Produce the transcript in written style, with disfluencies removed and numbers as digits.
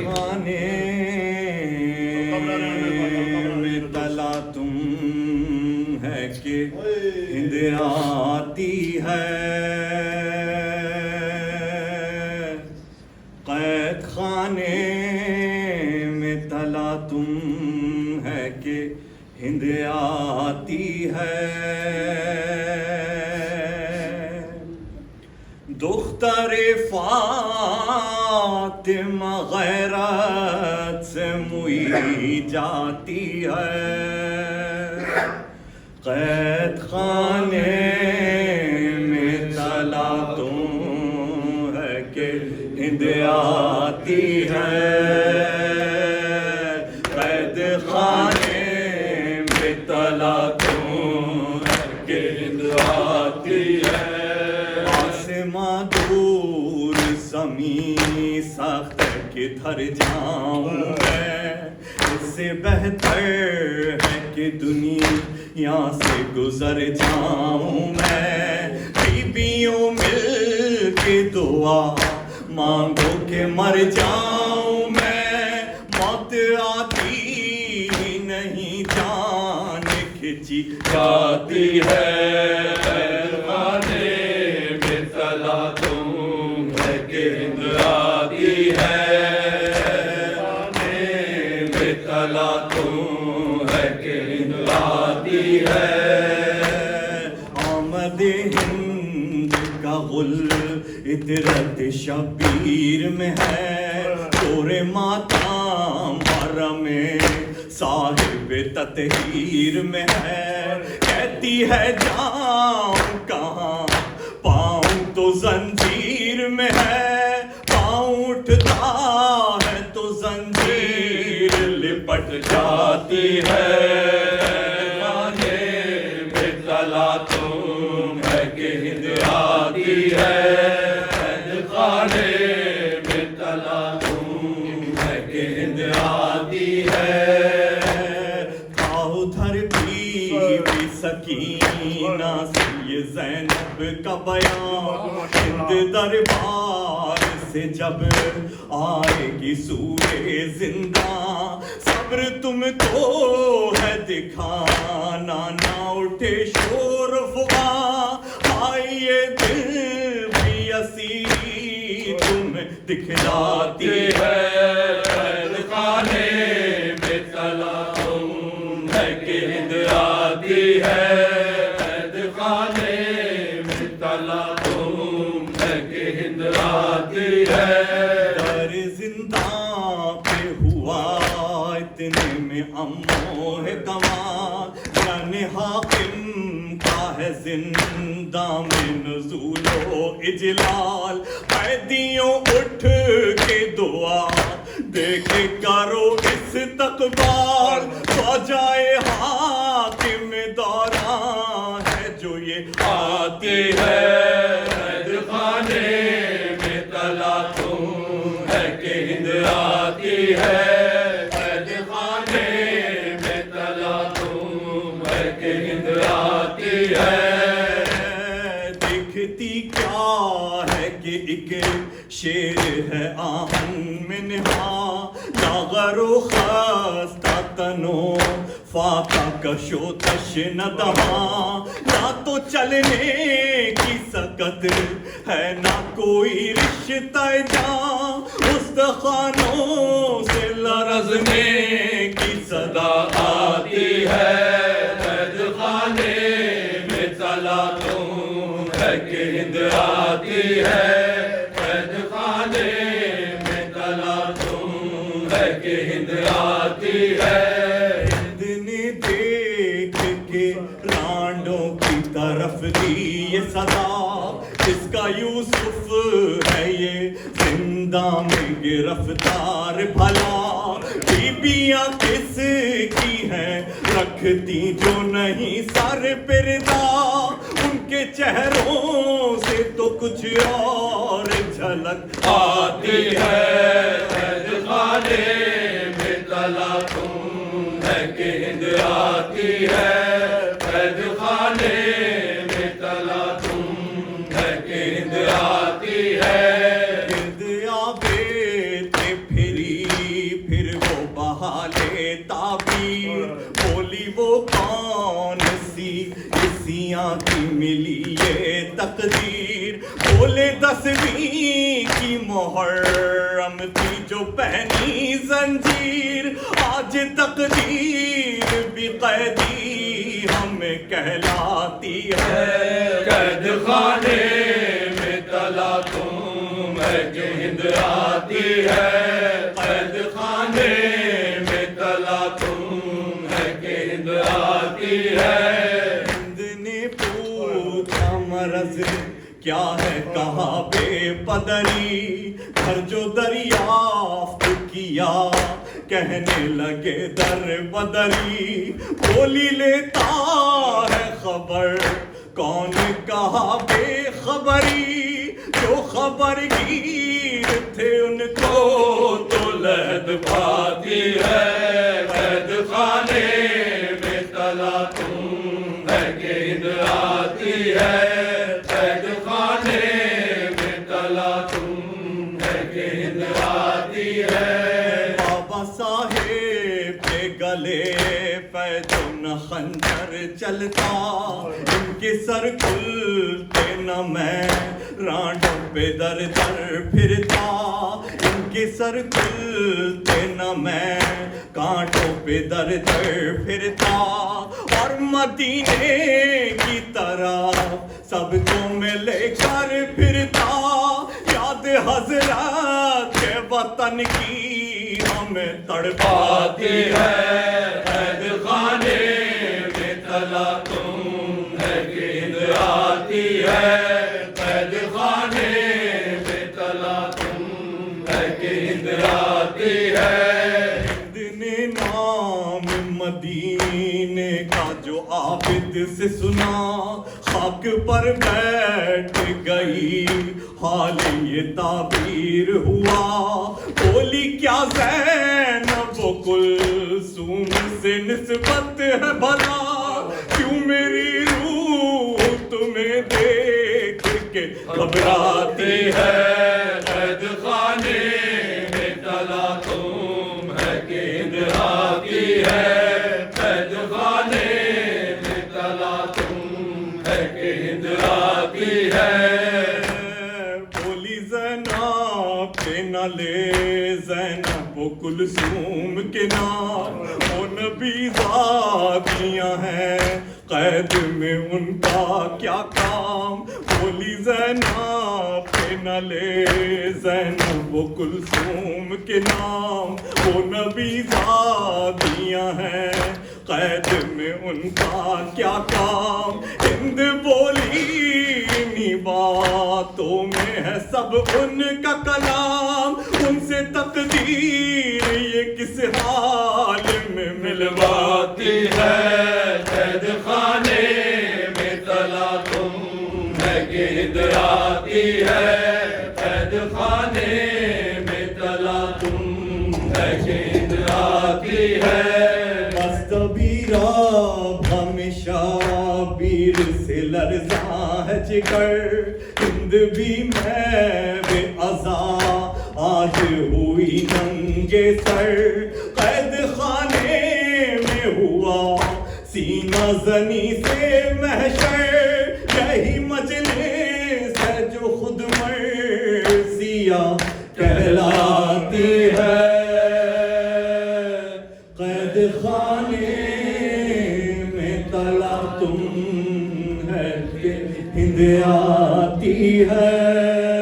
خانے میں تلا تم ہے کہ ہند آتی ہے، قید خانے میں تلا تم ہے کہ ہند آتی ہے، دختر فاطمہ غیرت سے موئی جاتی ہے، قید خانے میں تلا تم ہے کہ ہند آتی ہے، قید خانے میں تلا تم ہے کہ ہند آتی ہے، دور زمین سخت کدھر جاؤں میں، اس سے بہتر ہے کہ دنیا سے گزر جاؤں میں، بیویوں مل کے دعا مانگو کہ مر جاؤں میں، موت آتی نہیں جان کھچی جاتی ہے، آمد ہند کا غل عطرت شبیر میں ہے، دور ماتام حرم صاحب تطہیر میں ہے، کہتی ہے جاؤں کہاں پاؤں تو زنجیر میں ہے، پاؤں اٹھتا ہے تو زنجیر لپٹ جاتی ہے، تم ہے کہ ہند آتی ہے، قید خانے میں تلا تم ہے کہ ہند آتی ہے، کھاؤ دھر بی سکینہ سے یہ زینب کا بیان، ہند دربار سے جب آئے گی سورہ زندہ، صبر تم کو ہے دکھانا نہ اٹھے شور فغاں، آئیے دل بھی اسیری تم دکھلاتی ہے، قید خانے میں تلا تم ہے کہ ہند آتی ہے، قید خانے میں تلا تم ہے کہ ہند آتی ہے، در زندان پہ ہوا اتنے میں امو ہے کمال، یعنی حاکم کا ہے زندہ میں نزول و اجلال، قیدیوں اٹھ کے دعا دیکھے کرو استقبال، فوجائے حاکم دوران ہے جو یہ آتی ہے، قید خانے میں تلا تم ہے کہ ہند آتی ہے، قید خانے میں تلا تم ہے کہ ہند آتی ہے، دیکھتی کیا ہے کہ ایک شیر ہے آہن میں نہا، لاغر و خستہ تنو فاقہ کشو تشنہ دہاں، نہ تو چلنے کی سکت ہے نہ کوئی رشتہ جاں، استخوانوں سے لرزنے کی صدا آتی ہے، قید خانے میں تلا تم ہے کہ ہند آتی ہے، قید خانے میں تلا تم ہے کہ ہند آتی ہے، ہند نے دیکھ کے رانڈوں کی طرف دی یہ صدا، جس کا یوسف ہے یہ زندہ میں گرفتار، بھلا بیبیاں کس کی ہیں رکھتی جو نہیں سر پردہ، ان کے چہروں سے تو کچھ اور جھلک آتی ہے، قید خانے میں تلا تم ہے کہ ہند آتی ہے، قید خانے میں تلا تم ہے کہ ہند آتی ہے، ہند آ بیٹے پھری حال تعبیر بولی وہ کون سی اسیاں کی ملی یہ تقدیر بولے 10ویں کی محرم تھی جو پہنی زنجیر آج تقدیر بھی قیدی ہمیں کہلاتی ہے قید خانے میں تلا تم ہے کہ ہند آتی ہے قید خانے میں تلا تم ہے کہ ہند آتی ہے ہند نے پوچھا مرض کیا ہے کہا بے پدری گھر جو دریافت کیا کہنے لگے در بدری بولی لیتا ہے خبر کون کہا بے خبری جو خبر گیر تھے ان کو تو لہد پاتی ہے قید خانے میں تلا تم ہے کہ ہند آتی ہے قید خانے میں تلا تم ہے کہ ہند آتی ہے بابا صاحب کے گلے پیدن خنجر چلتا ان کے سر کھلتے نہ میں رانڈوں پہ در در پھرتا ان کے سر کھلتے نہ میں کانٹوں پہ در در پھرتا اور مدینے کی طرح سب کو میں لے کر پھرتا یاد حضرت کے وطن کی ہمیں تڑپاتی ہے قید خانے میں تلا تم ہے کہ ہند آتی ہے قید خانے میں تلا تم ہے کہ ہند آتی ہے ہند نے نام مدینے کا جو عابد سے سنا خاک پر بیٹھ گئی حال یہ تعبیر ہوا بولی کیا زینب و کلثوم سے نسبت ہے بھلا کیوں میری روح تمہیں دیکھ کے گھبراتی ہے قید خانے میں تلا تم ہے کہ ہند آتی ہے قید خانے میں تلا تم ہے کہ ہند آتی ہے بولی زینب کے نہ لے زینب و کلثوم کے نام وہ نبی زادیاں ہیں قید میں ان کا کیا کام بولی زینب کے نہ لے زینب و کلثوم کے نام وہ نبی زادیاں ہیں قید میں ان کا کیا کام ہند بولی انہی باتوں میں ہے سب ان کا کلام ان سے تقدیر یہ کس حال میں ملواتی ہے قید خانے میں تلا تم ہے کہ ہند آتی ہے قید خانے میں تلا تم ہے کہ ہند آتی ہے مستبیرہ ہمیشہ بیر سے لرزاں ہے جگر ہند بھی میں بے عزا آج ہوئی ننگے سر قید خانے میں ہوا سینہ زنی سے محشر یہی مجلس ہے جو خود مرثیہ کہلاتی ہے قید خانے میں تلا تم ہے کہ ہند آتی ہے